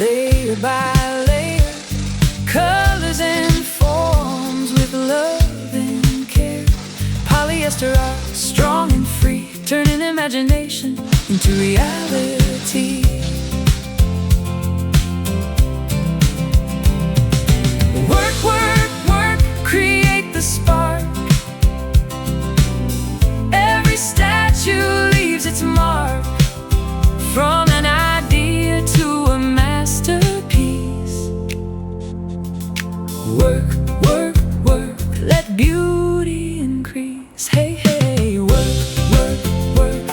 layer by layer, colors and forms with love and care. Polyester art, strong and free, turning imagination into reality. Work, work, work, create the spark. Every statue leaves its mark, from an idea to a masterpiece. Work, work, work, let beauty increase. Hey, hey, work, work, work,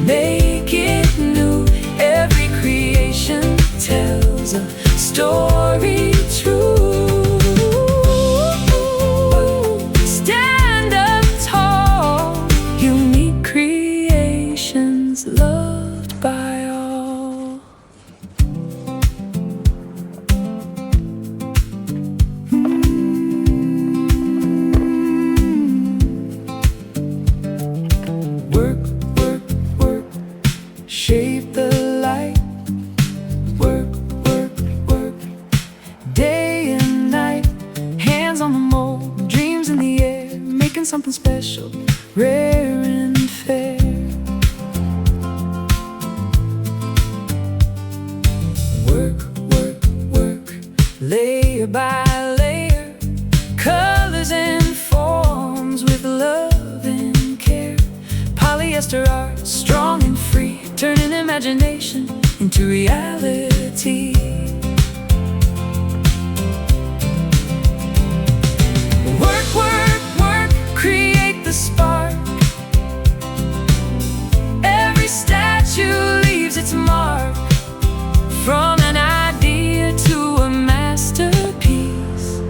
make it new. Every creation tells a story true. Stand up tall, unique creations loved by all. Work, work, work, shape the light. Work, work, work, day and night. Hands on the mold, dreams in the air, making something special, rare and fair. Work, work, work, layer by layer, colors and forms with love and care. Polyester art, strong and free, turning imagination into reality. Work, work, work, create the spark. Every statue leaves its mark, from an idea to a masterpiece.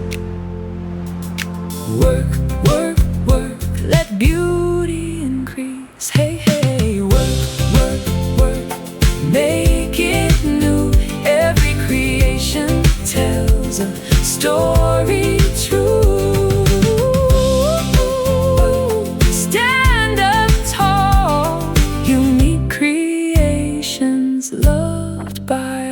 Work, work, work, let beauty increase. Hey, hey, work, work, work, make it new. Every creation tells a story true. Stand up tall, unique creations loved by